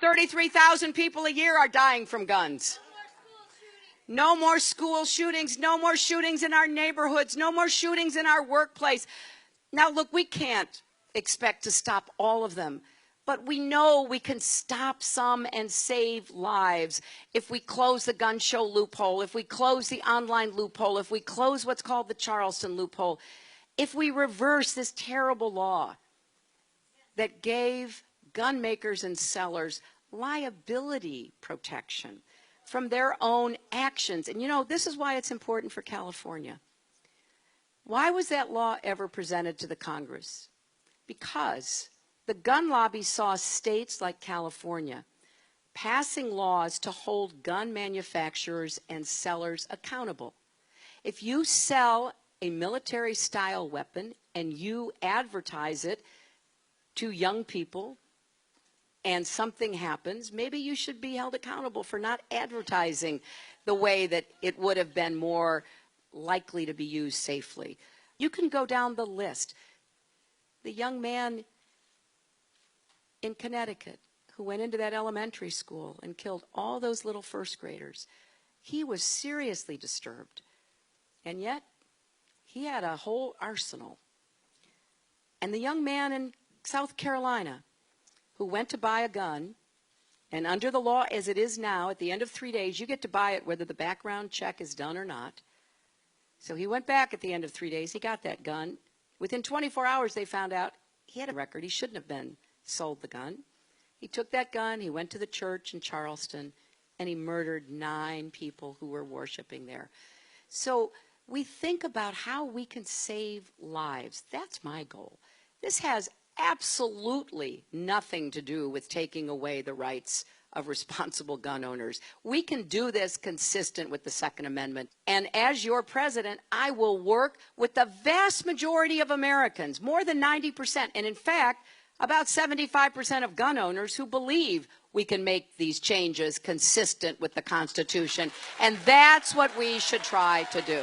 33,000 people a year are dying from guns. No more school shootings, no more shootings in our neighborhoods, no more shootings in our workplace. Now, look, we can't expect to stop all of them, but we know we can stop some and save lives if we close the gun show loophole, if we close the online loophole, if we close what's called the Charleston loophole, if we reverse this terrible law that gave gun makers and sellers liability protection from their own actions. And you know, this is why it's important for California. Why was that law ever presented to the Congress? Because the gun lobby saw states like California passing laws to hold gun manufacturers and sellers accountable. If you sell a military-style weapon and you advertise it to young people and something happens, maybe you should be held accountable for not advertising the way that it would have been more likely to be used safely. You can go down the list. The young man in Connecticut who went into that elementary school and killed all those little first graders, he was seriously disturbed. And yet, he had a whole arsenal. And the young man in South Carolina who went to buy a gun, and under the law as it is now, at the end of 3 days, you get to buy it whether the background check is done or not. So he went back at the end of 3 days, he got that gun. Within 24 hours, they found out he had a record. He shouldn't have been sold the gun. He took that gun, he went to the church in Charleston, and he murdered 9 people who were worshiping there. So we think about how we can save lives. That's my goal. This has absolutely nothing to do with taking away the rights of responsible gun owners. We can do this consistent with the Second Amendment. And as your president, I will work with the vast majority of Americans, more than 90%, and in fact, about 75% of gun owners who believe we can make these changes consistent with the Constitution. And that's what we should try to do.